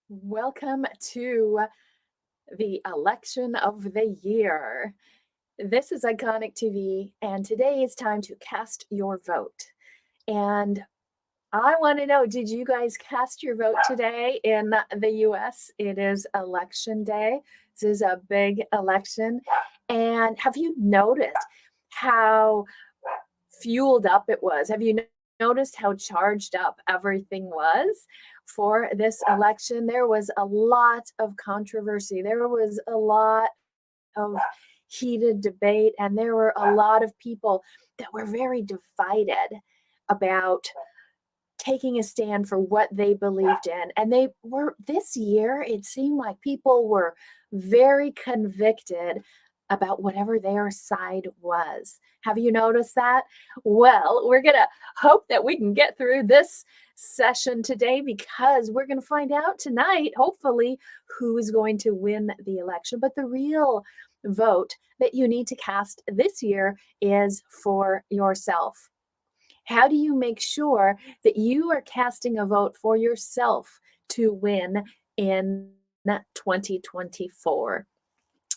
Welcome to the election of the year. This is Iconic TV, and today is time to cast your vote. And I want to know, did you guys cast your vote today in the US? It is election day. This is a big election. And have you noticed how fueled up it was? Have you noticed how charged up everything was for this election? There was a lot of controversy. There was a lot of heated debate, and there were a lot of people that were very divided about taking a stand for what they believed in. And they were, this year, it seemed like people were very convicted about whatever their side was. Have you noticed that? Well, we're going to hope that we can get through this session today because we're going to find out tonight, hopefully, who is going to win the election. But the real vote that you need to cast this year is for yourself. How do you make sure that you are casting a vote for yourself to win in 2024?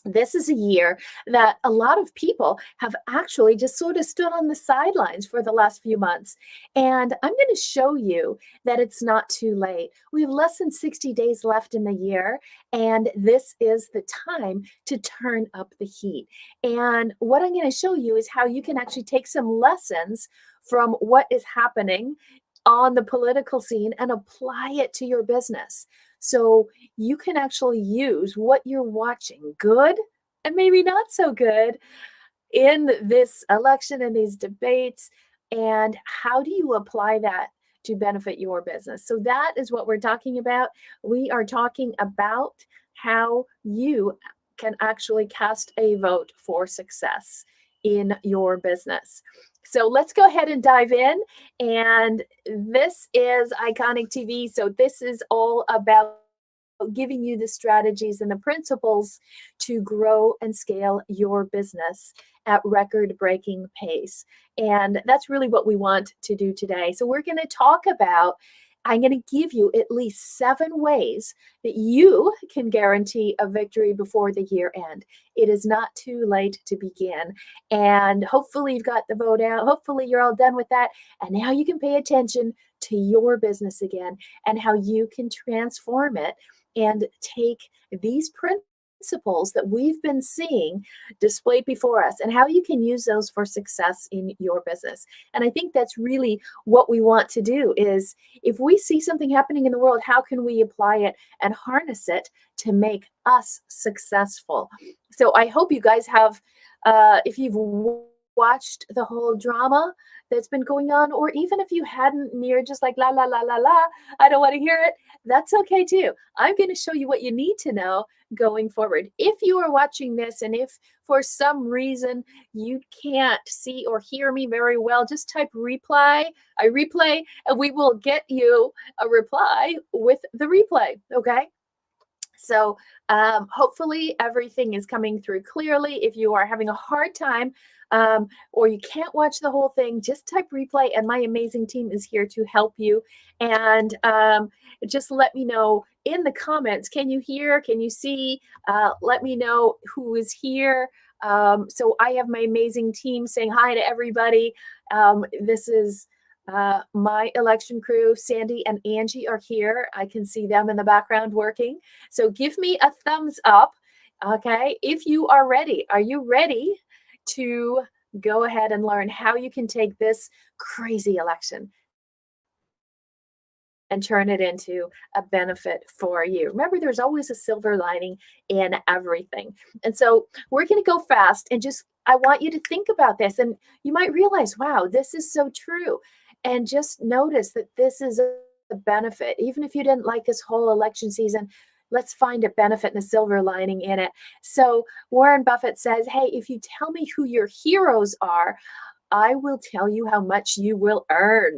This is a year that a lot of people have actually just sort of stood on the sidelines for the last few months. And I'm going to show you that it's not too late. We have less than 60 days left in the year, and this is the time to turn up the heat. And what I'm going to show you is how you can actually take some lessons from what is happening on the political scene and apply it to your business. So you can actually use what you're watching, good and maybe not so good, in this election and these debates. And how do you apply that to benefit your business? So that is what we're talking about. We are talking about how you can actually cast a vote for success in your business. So let's go ahead and dive in. And this is Iconic TV. So this is all about giving you the strategies and the principles to grow and scale your business at record-breaking pace. And that's really what we want to do today. So we're going to talk about, I'm going to give you at least 7 ways that you can guarantee a victory before the year end. It is not too late to begin. And hopefully you've got the vote out. Hopefully you're all done with that. And now you can pay attention to your business again and how you can transform it and take these principles that we've been seeing displayed before us and how you can use those for success in your business. And I think that's really what we want to do is, if we see something happening in the world, how can we apply it and harness it to make us successful? So I hope you guys have, if you've watched the whole drama that's been going on, or even if you hadn't and you're just like, la, la, la, la, la, I don't want to hear it, that's okay too. I'm going to show you what you need to know going forward. If you are watching this and if for some reason you can't see or hear me very well, just type reply, I replay, and we will get you a reply with the replay, okay? So hopefully everything is coming through clearly. If you are having a hard time or you can't watch the whole thing, just type replay and my amazing team is here to help you. And just let me know in the comments, can you hear, can you see? Let me know who is here. So I have my amazing team saying hi to everybody. This is my election crew. Sandy and Angie are here. I can see them in the background working. So give me a thumbs up, okay, if you are ready. Are you ready to go ahead and learn how you can take this crazy election and turn it into a benefit for you? Remember, there's always a silver lining in everything. And so we're going to go fast and just, I want you to think about this. And you might realize, wow, this is so true. And just notice that this is a benefit. Even if you didn't like this whole election season, let's find a benefit and a silver lining in it. So Warren Buffett says, hey, if you tell me who your heroes are, I will tell you how much you will earn.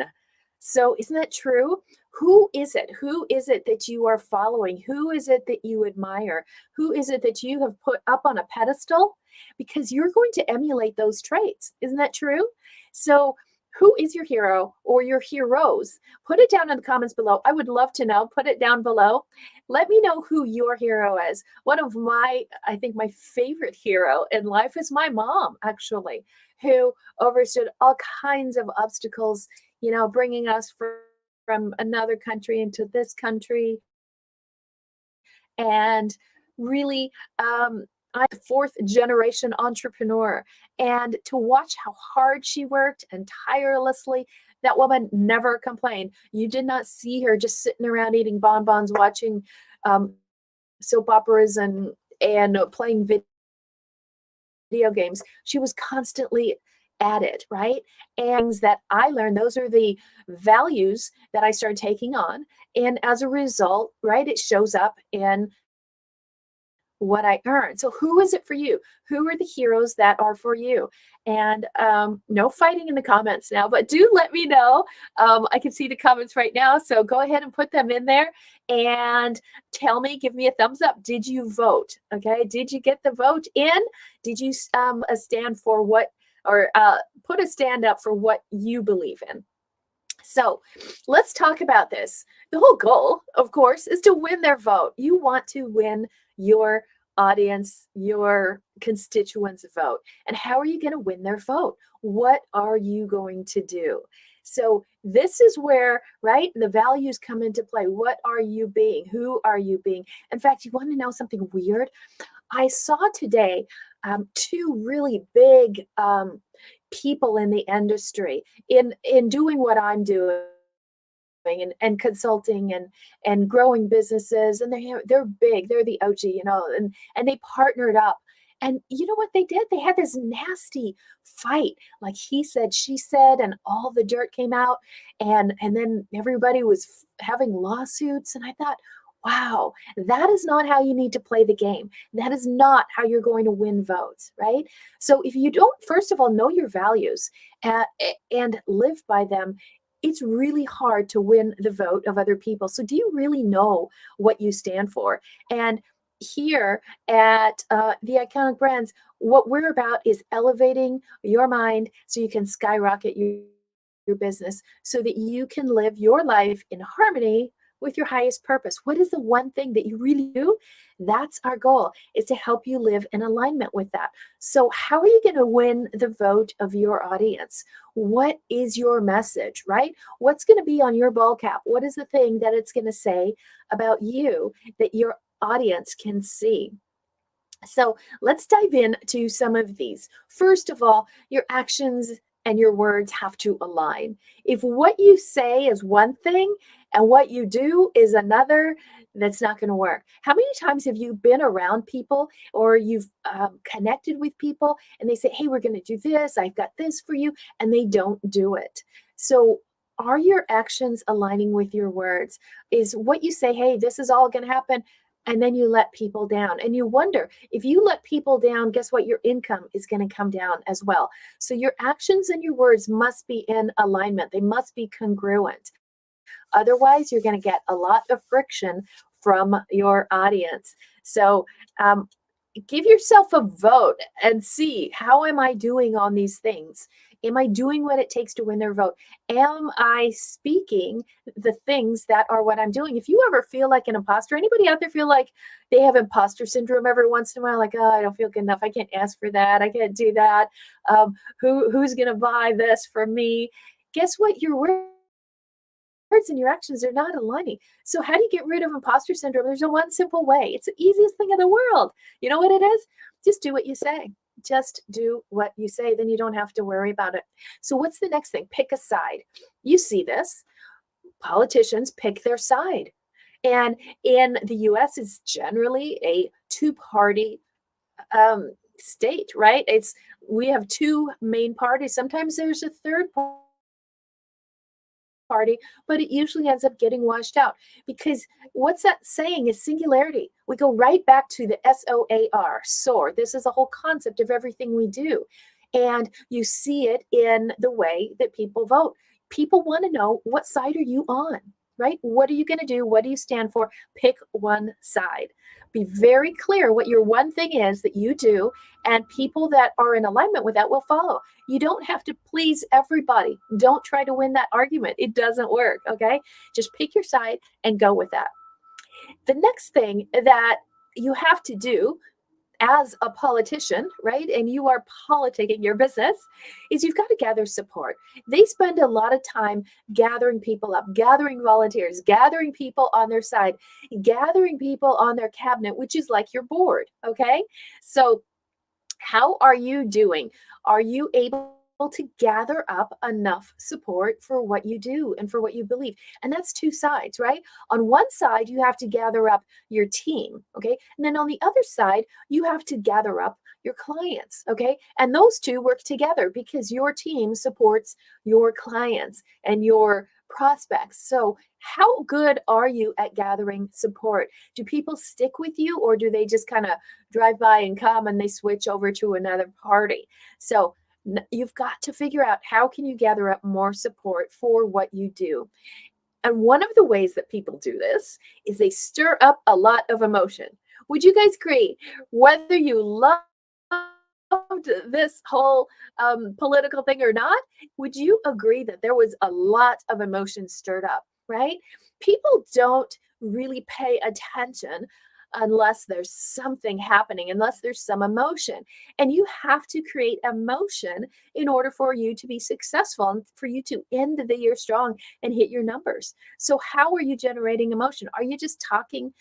So isn't that true? Who is it? Who is it that you are following? Who is it that you admire? Who is it that you have put up on a pedestal? Because you're going to emulate those traits. Isn't that true? So Who is your hero or your heroes? Put it down in the comments below. I would love to know. Put it down below. Let me know who your hero is. One of I think my favorite hero in life is my mom, actually, who overstood all kinds of obstacles, bringing us from another country into this country. And really, I'm a fourth generation entrepreneur. And to watch how hard she worked and tirelessly, that woman never complained. You did not see her just sitting around eating bonbons, watching um, soap operas and playing video games. She was constantly at it, right? And things that I learned, those are the values that I started taking on. And as a result, right, it shows up in what I earn. So who is it for you? Who are the heroes that are for you? And no fighting in the comments now, but do let me know. I can see the comments right now, so go ahead and put them in there and tell me, give me a thumbs up. Did you vote? Okay, did you get the vote in? Did you stand for what, or put a stand up for what you believe in? So let's talk about this. The whole goal, of course, is to win their vote. You want to win your audience, your constituents' vote. And how are you going to win their vote? What are you going to do? So this is where, right, the values come into play. What are you being? Who are you being? In fact, you want to know something weird? I saw today two really big people in the industry in doing what I'm doing and consulting and growing businesses, and they're big, they're the OG, and they partnered up. And you know what they did? They had this nasty fight, like he said, she said, and all the dirt came out, and then everybody was having lawsuits. And I thought, wow, that is not how you need to play the game. That is not how you're going to win votes, right? So if you don't, first of all, know your values and live by them, it's really hard to win the vote of other people. So do you really know what you stand for? And here at the Iconic Brands, what we're about is elevating your mind so you can skyrocket your business so that you can live your life in harmony with your highest purpose. What is the one thing that you really do? That's our goal, is to help you live in alignment with that. So how are you going to win the vote of your audience? What is your message, right? What's going to be on your ball cap? What is the thing that it's going to say about you that your audience can see? So let's dive into some of these. First of all, your actions and your words have to align. If what you say is one thing and what you do is another, that's not going to work. How many times have you been around people or you've connected with people and they say, hey, we're going to do this, I've got this for you, and they don't do it? So are your actions aligning with your words? Is what you say, hey, this is all going to happen, and then you let people down, and you wonder, if you let people down, guess what? Your income is going to come down as well. So your actions and your words must be in alignment. They must be congruent. Otherwise, you're going to get a lot of friction from your audience. So give yourself a vote and see, how am I doing on these things? Am I doing what it takes to win their vote? Am I speaking the things that are what I'm doing? If you ever feel like an imposter, anybody out there feel like they have imposter syndrome every once in a while, like, oh, I don't feel good enough, I can't ask for that, I can't do that, who's going to buy this from me? Guess what? Your words and your actions are not aligning. So how do you get rid of imposter syndrome? There's a one simple way. It's the easiest thing in the world. You know what it is? Just do what you say. Just do what you say. Then you don't have to worry about it. So what's the next thing? Pick a side. You see this. Politicians pick their side. And in the US, it's generally a two-party state, right? We have two main parties. Sometimes there's a third party, but it usually ends up getting washed out, because what's that saying is singularity. We go right back to the SOAR, SOAR. This is the whole concept of everything we do. And you see it in the way that people vote. People want to know, what side are you on, right? What are you going to do? What do you stand for? Pick one side. Be very clear what your one thing is that you do, and people that are in alignment with that will follow. You don't have to please everybody. Don't try to win that argument. It doesn't work, okay? Just pick your side and go with that. The next thing that you have to do as a politician, right? And you are politicking your business, is you've got to gather support. They spend a lot of time gathering people up, gathering volunteers, gathering people on their side, gathering people on their cabinet, which is like your board, okay? So how are you doing? Are you able to gather up enough support for what you do and for what you believe? And that's two sides, right? On one side, you have to gather up your team, okay? And then on the other side, you have to gather up your clients, okay? And those two work together because your team supports your clients and your prospects. So, how good are you at gathering support? Do people stick with you, or do they just kind of drive by and come and they switch over to another party? So, you've got to figure out how can you gather up more support for what you do. And one of the ways that people do this is they stir up a lot of emotion. Would you guys agree? Whether you love this whole political thing or not, would you agree that there was a lot of emotion stirred up, right? People don't really pay attention unless there's something happening, unless there's some emotion. And you have to create emotion in order for you to be successful and for you to end the year strong and hit your numbers. So, how are you generating emotion? Are you just talking?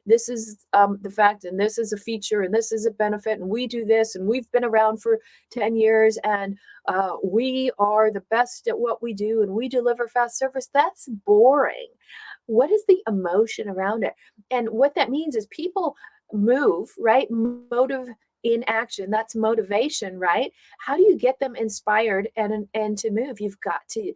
This is the fact, and this is a feature, and this is a benefit, and we do this, and we've been around for 10 years, and we are the best at what we do, and we deliver fast service. That's boring. What is the emotion around it? And what that means is people move, right? Motive in action. That's motivation, right? How do you get them inspired and to move? You've got to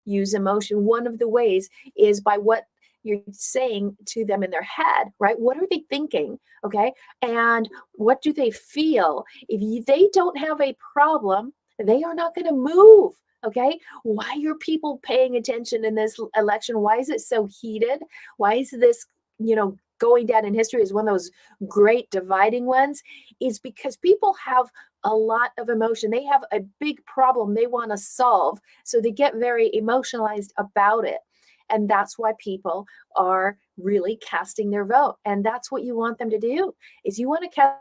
use emotion. One of the ways is by what you're saying to them in their head, right? What are they thinking? Okay. And what do they feel? They don't have a problem, they are not going to move. Okay. Why are people paying attention in this election? Why is it so heated? Why is this, going down in history as one of those great dividing ones? Is because people have a lot of emotion. They have a big problem they want to solve. So they get very emotionalized about it. And that's why people are really casting their vote. And that's what you want them to do, is you want to cast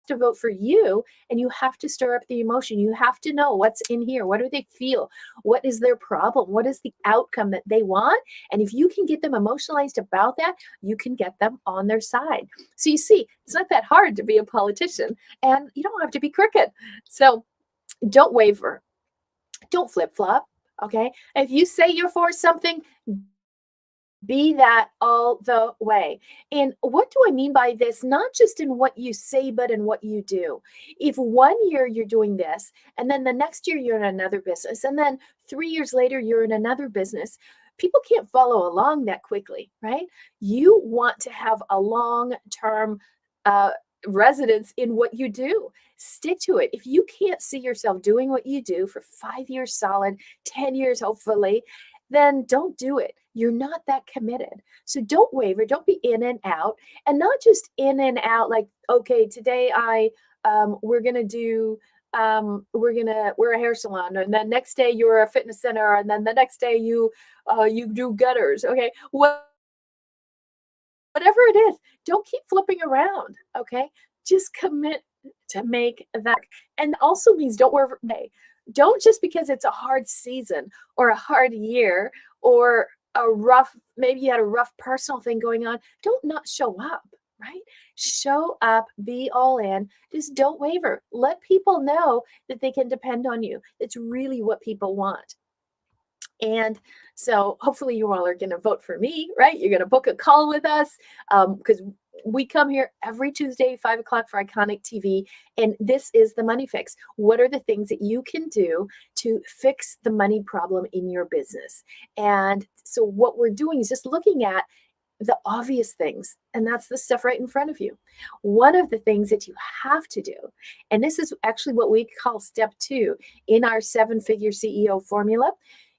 to vote for you, and you have to stir up the emotion. You have to know what's in here. What do they feel? What is their problem? What is the outcome that they want? And if you can get them emotionalized about that, you can get them on their side. So you see, it's not that hard to be a politician, and you don't have to be crooked. So don't waver. Don't flip flop. Okay. If you say you're for something, be that all the way. And what do I mean by this? Not just in what you say, but in what you do. If one year you're doing this, and then the next year you're in another business, and then 3 years later you're in another business, people can't follow along that quickly, right? You want to have a long-term residence in what you do. Stick to it. If you can't see yourself doing what you do for 5 years solid, 10 years hopefully, then don't do it. You're not that committed. So don't waver, don't be in and out, and not just in and out like, okay, today we're gonna do we're a hair salon, and then next day you're a fitness center, and then the next day you do gutters. Okay. Whatever it is, don't keep flipping around. Okay. Just commit to make that. And also means don't worry. Don't just because it's a hard season or a hard year or maybe you had a rough personal thing going on, don't not show up, right? Show up, be all in, just don't waver. Let people know that they can depend on you. It's really what people want. And so hopefully you all are going to vote for me, right? You're going to book a call with us because we come here every Tuesday, 5 o'clock for Iconic TV. And this is the money fix. What are the things that you can do to fix the money problem in your business? And so what we're doing is just looking at the obvious things, and that's the stuff right in front of you. One of the things that you have to do, and this is actually what we call step 2 in our 7-figure CEO formula,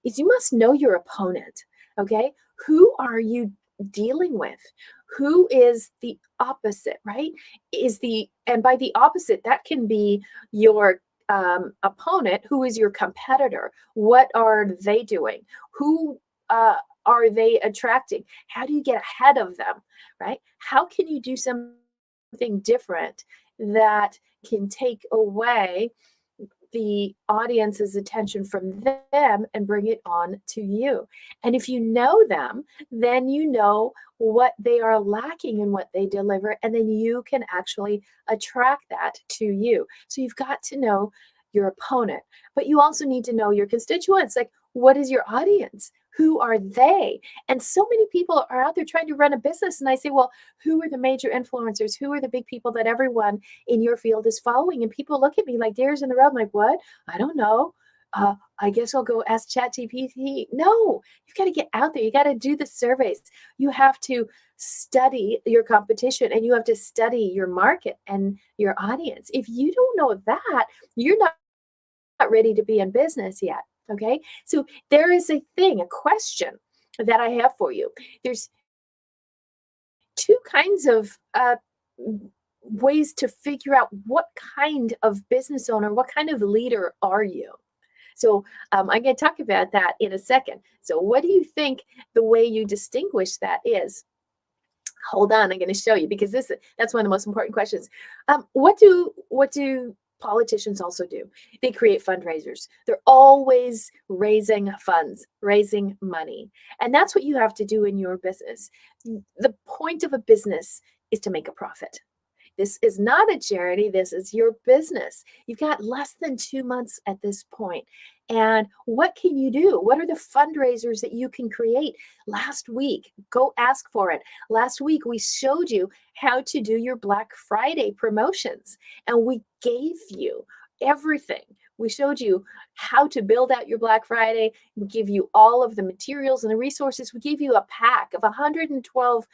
is you must know your opponent. Okay. Who are you dealing with? Who is the opposite, right? And by the opposite, that can be your opponent. Who is your competitor? What are they doing? Who are they attracting? How do you get ahead of them, right? How can you do something different that can take away the audience's attention from them and bring it on to you? And if you know them, then you know what they are lacking in what they deliver, and then you can actually attract that to you. So you've got to know your opponent, but you also need to know your constituents. Like, what is your audience? Who are they? And so many people are out there trying to run a business. And I say, well, who are the major influencers? Who are the big people that everyone in your field is following? And people look at me like deers in the road. I'm like, what? I don't know. I guess I'll go ask ChatGPT. No, you've got to get out there. You got to do the surveys. You have to study your competition, and you have to study your market and your audience. If you don't know that, you're not ready to be in business yet. Okay. So there is a question that I have for you. There's two kinds of ways to figure out what kind of business owner, what kind of leader are you? So I'm going to talk about that in a second. So what do you think the way you distinguish that is? Hold on, I'm going to show you, because that's one of the most important questions. What do politicians also do? They create fundraisers. They're always raising funds, raising money. And that's what you have to do in your business. The point of a business is to make a profit. This is not a charity. This is your business. You've got less than 2 months at this point. And what can you do? What are the fundraisers that you can create? Last week, go ask for it. Last week, we showed you how to do your Black Friday promotions, and we gave you everything. We showed you how to build out your Black Friday. We give you all of the materials and the resources. We gave you a pack of 112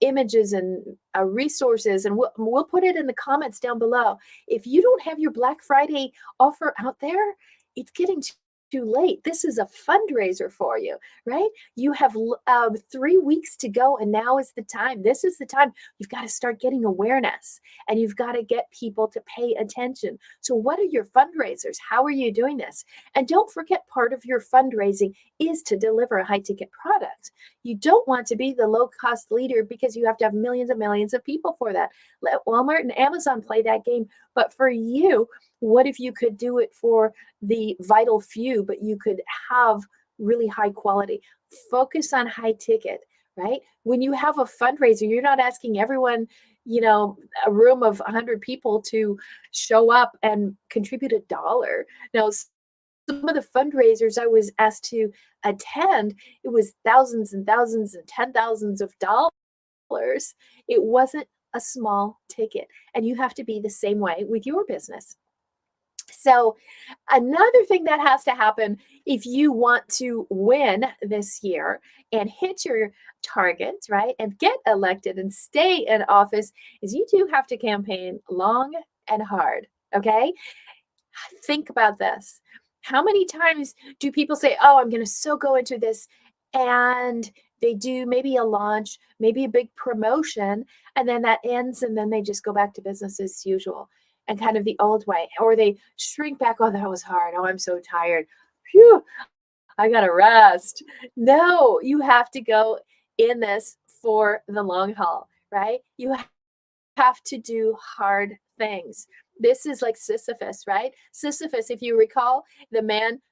images and resources, and we'll put it in the comments down below. If you don't have your Black Friday offer out there, it's getting too late. This is a fundraiser for you, right? You have 3 weeks to go, and now is the time. This is the time. You've got to start getting awareness, and you've got to get people to pay attention. So what are your fundraisers? How are you doing this? And don't forget, part of your fundraising is to deliver a high ticket product. You don't want to be the low cost leader, because you have to have millions and millions of people for that. Let Walmart and Amazon play that game. But for you, what if you could do it for the vital few, but you could have really high quality? Focus on high ticket, right? When you have a fundraiser, you're not asking everyone, a room of 100 people to show up and contribute $1. Now, some of the fundraisers I was asked to attend, it was thousands and thousands and 10 thousands of dollars. It wasn't a small ticket. And you have to be the same way with your business. So another thing that has to happen if you want to win this year and hit your targets, right, and get elected and stay in office, is you do have to campaign long and hard. Okay. Think about this. How many times do people say, oh, I'm going to so go into this, and they do maybe a launch, maybe a big promotion, and then that ends, and then they just go back to business as usual and kind of the old way, or they shrink back. Oh, that was hard. Oh, I'm so tired. Phew, I got to rest. No, you have to go in this for the long haul, right? You have to do hard things. This is like Sisyphus, right? Sisyphus, if you recall, the man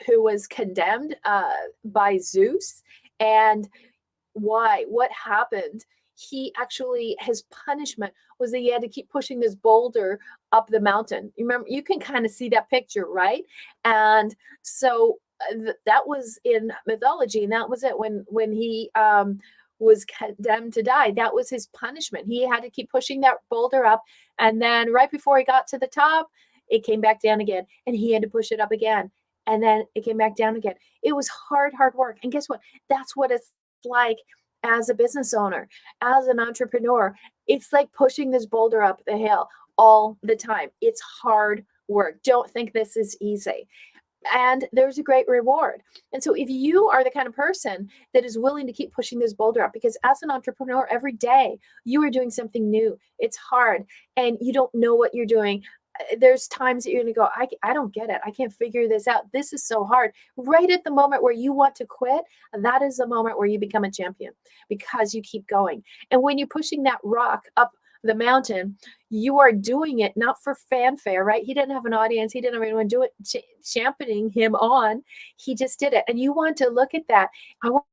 who was condemned by Zeus. And why? What happened? He actually, his punishment was that he had to keep pushing this boulder up the mountain. You remember, you can kind of see that picture, right? And so that was in mythology, and that was it when he was condemned to die. That was his punishment. He had to keep pushing that boulder up, and then right before he got to the top, it came back down again, and he had to push it up again, and then it came back down again. It was hard work. And guess what? That's what it's like as a business owner, as an entrepreneur. It's like pushing this boulder up the hill all the time. It's hard work. Don't think this is easy. and there's a great reward. And so if you are the kind of person that is willing to keep pushing this boulder up, because as an entrepreneur, every day you are doing something new, it's hard and you don't know what you're doing. There's times that you're going to go, I don't get it. I can't figure this out. This is so hard. Right at the moment where you want to quit, that is the moment where you become a champion because you keep going. And when you're pushing that rock up the mountain, you are doing it not for fanfare, right? He didn't have an audience. He didn't have anyone do it, championing him on. He just did it. And you want to look at that. I want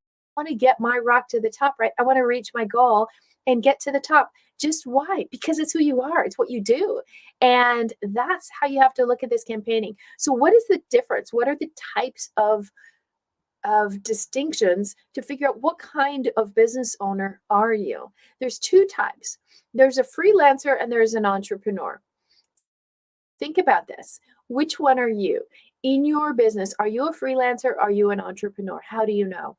to get my rock to the top, right? I want to reach my goal and get to the top. Just why? Because it's who you are. It's what you do. And that's how you have to look at this campaigning. So what is the difference? What are the types of distinctions to figure out what kind of business owner are you? There's two types. There's a freelancer and there's an entrepreneur. Think about this. Which one are you? In your business, are you a freelancer? Are you an entrepreneur? How do you know?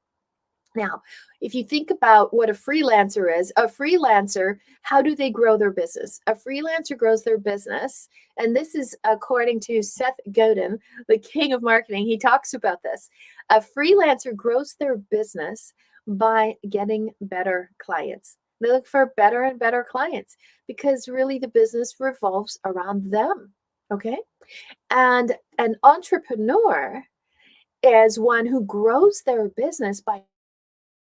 Now, if you think about what a freelancer is, a freelancer, how do they grow their business? A freelancer grows their business, and this is according to Seth Godin, the king of marketing. He talks about this. A freelancer grows their business by getting better clients. They look for better and better clients because really the business revolves around them. Okay. And an entrepreneur is one who grows their business by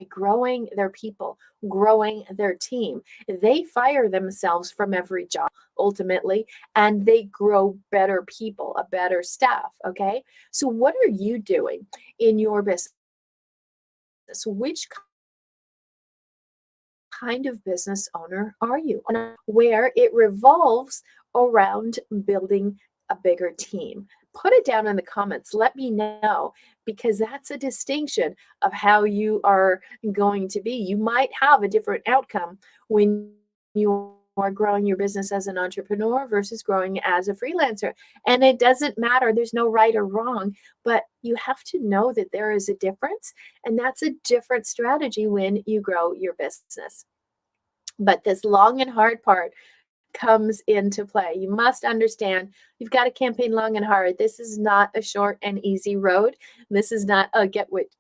growing their people, growing their team. They fire themselves from every job ultimately, and they grow better people, a better staff. Okay. So, what are you doing in your business? Which kind of business owner are you? Where it revolves around building a bigger team. Put it down in the comments. Let me know because that's a distinction of how you are going to be. You might have a different outcome when you are growing your business as an entrepreneur versus growing as a freelancer. And it doesn't matter. There's no right or wrong, but you have to know that there is a difference. And that's a different strategy when you grow your business. But this long and hard part comes into play. You must understand you've got to campaign long and hard. This is not a short and easy road. This is not a get rich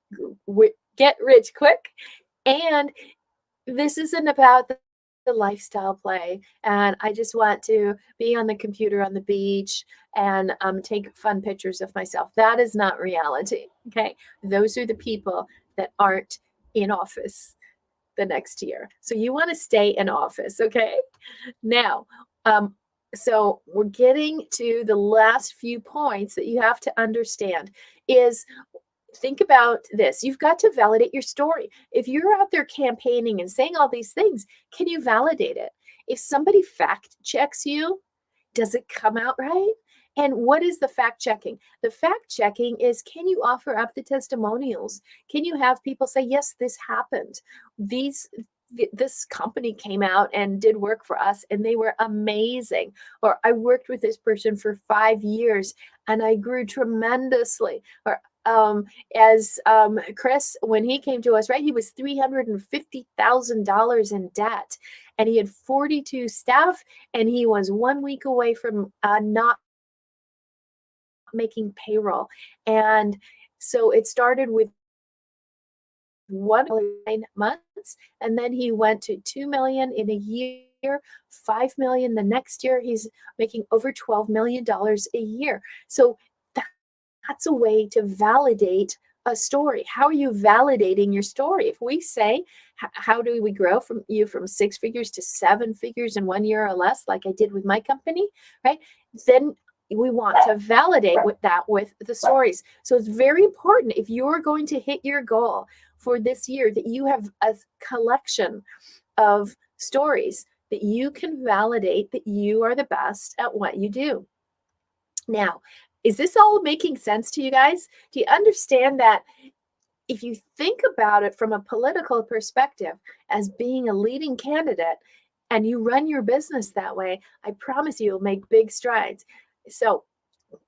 quick. And this isn't about the lifestyle play. And I just want to be on the computer on the beach and take fun pictures of myself. That is not reality. Okay. Those are the people that aren't in office the next year. So you want to stay in office. Okay. Now, so we're getting to the last few points that you have to understand is think about this. You've got to validate your story. If you're out there campaigning and saying all these things, can you validate it? If somebody fact checks you, does it come out right? And what is the fact checking? The fact checking is, can you offer up the testimonials? Can you have people say, yes, this happened? This company came out and did work for us and they were amazing. Or I worked with this person for 5 years and I grew tremendously. Or as Chris, when he came to us, right, he was $350,000 in debt and he had 42 staff and he was 1 week away from not making payroll. And so it started with 1 9 months, and then he went to 2 million in a year, 5 million the next year. He's making over $12 million a year. So that's a way to validate a story. How are you validating your story? If we say, how do we grow from 6 figures to 7 figures in 1 year or less, like I did with my company, right? Then we want to validate with the stories. So it's very important if you're going to hit your goal for this year that you have a collection of stories that you can validate that you are the best at what you do. Now, is this all making sense to you guys? Do you understand that if you think about it from a political perspective as being a leading candidate and you run your business that way, I promise you'll make big strides. So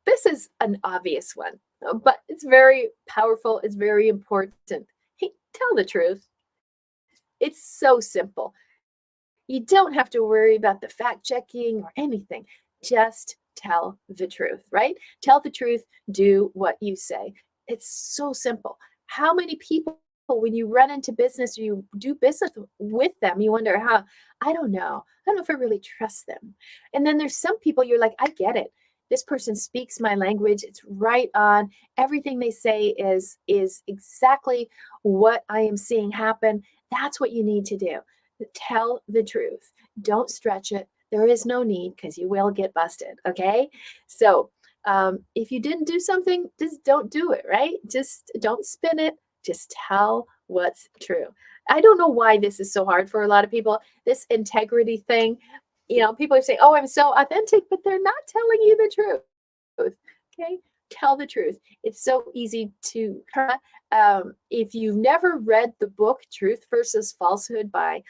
this is an obvious one, but it's very powerful. It's very important. Hey, tell the truth. It's so simple. You don't have to worry about the fact checking or anything. Just tell the truth, right? Tell the truth, do what you say. It's so simple. How many people, when you run into business or you do business with them, you wonder how, I don't know. I don't know if I really trust them. And then there's some people you're like, I get it. This person speaks my language. It's right on. Everything they say is exactly what I am seeing happen. That's what you need to do. Tell the truth. Don't stretch it. There is no need because you will get busted. Okay. So if you didn't do something, just don't do it, right? Just don't spin it. Just tell what's true. I don't know why this is so hard for a lot of people. This integrity thing, people are saying, oh, I'm so authentic, but they're not telling you the truth. Okay. Tell the truth. It's so easy to, if you've never read the book Truth versus Falsehood by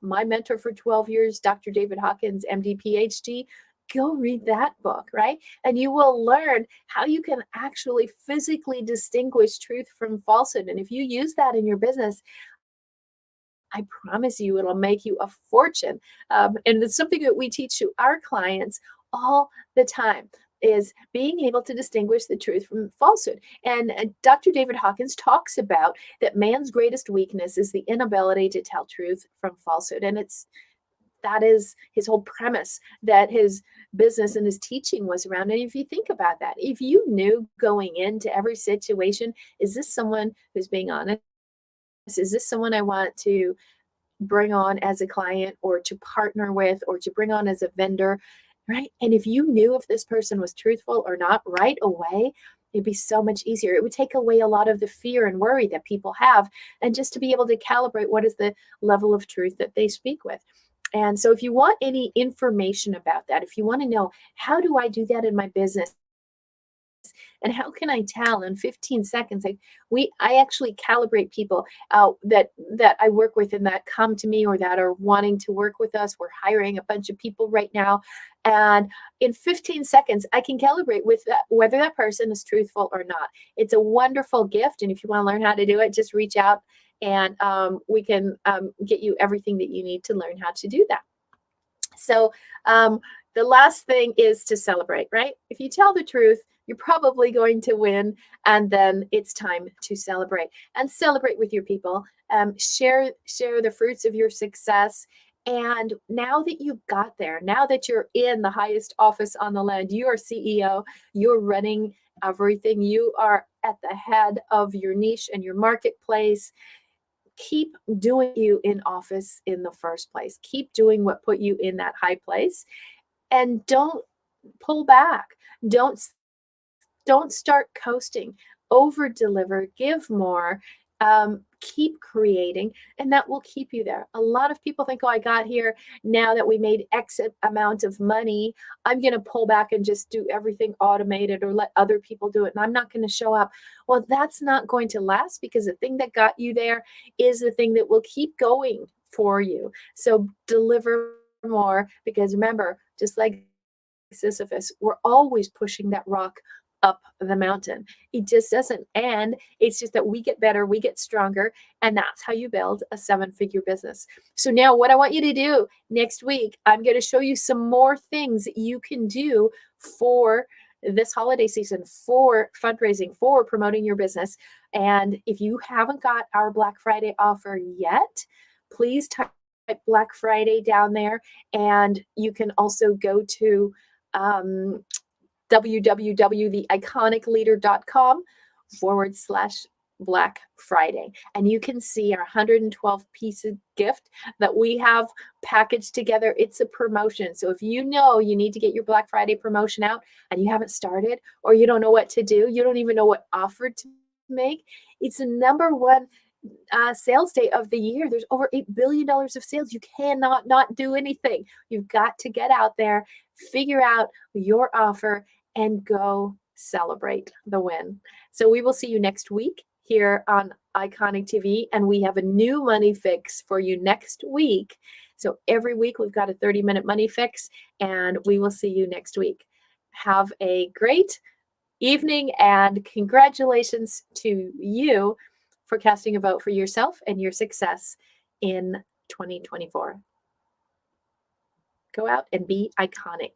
my mentor for 12 years, Dr. David Hawkins, MD, PhD, go read that book, right? And you will learn how you can actually physically distinguish truth from falsehood. And if you use that in your business, I promise you it'll make you a fortune. And it's something that we teach to our clients all the time is being able to distinguish the truth from falsehood. And Dr. David Hawkins talks about that man's greatest weakness is the inability to tell truth from falsehood. And that is his whole premise that his business and his teaching was around. And if you think about that, if you knew going into every situation, is this someone who's being honest? Is this someone I want to bring on as a client or to partner with or to bring on as a vendor, right? And if you knew if this person was truthful or not right away, it'd be so much easier. It would take away a lot of the fear and worry that people have, and just to be able to calibrate what is the level of truth that they speak with. And so if you want any information about that, if you want to know, how do I do that in my business? And how can I tell in 15 seconds? I actually calibrate people that I work with and that come to me or that are wanting to work with us. We're hiring a bunch of people right now, and in 15 seconds, I can calibrate with that, whether that person is truthful or not. It's a wonderful gift, and if you want to learn how to do it, just reach out, and we can get you everything that you need to learn how to do that. So the last thing is to celebrate, right? If you tell the truth, you're probably going to win, and then it's time to celebrate and celebrate with your people. Share the fruits of your success. And now that you've got there, now that you're in the highest office on the land, you are CEO, you're running everything, you are at the head of your niche and your marketplace. Keep doing you in office in the first place. Keep doing what put you in that high place, and don't pull back. Don't don't start coasting. Over deliver, give more, keep creating, and that will keep you there. A lot of people think, oh, I got here, now that we made X amount of money, I'm going to pull back and just do everything automated or let other people do it, and I'm not going to show up. Well, that's not going to last, because the thing that got you there is the thing that will keep going for you. So deliver more, because remember, just like Sisyphus, we're always pushing that rock up the mountain. It just doesn't end. It's just that we get better, we get stronger, and that's how you build a 7-figure business. So now what I want you to do next week, I'm going to show you some more things that you can do for this holiday season, for fundraising, for promoting your business. And if you haven't got our Black Friday offer yet, please type Black Friday down there, and you can also go to www.theiconicleader.com/Black Friday. And you can see our 112 piece of gift that we have packaged together. It's a promotion. So if you know you need to get your Black Friday promotion out and you haven't started, or you don't know what to do, you don't even know what offer to make, it's the number one sales day of the year. There's over $8 billion of sales. You cannot not do anything. You've got to get out there, figure out your offer, and go celebrate the win. So we will see you next week here on Iconic TV, and we have a new money fix for you next week. So every week we've got a 30-minute money fix, and we will see you next week. Have a great evening, and congratulations to you for casting a vote for yourself and your success in 2024. Go out and be iconic.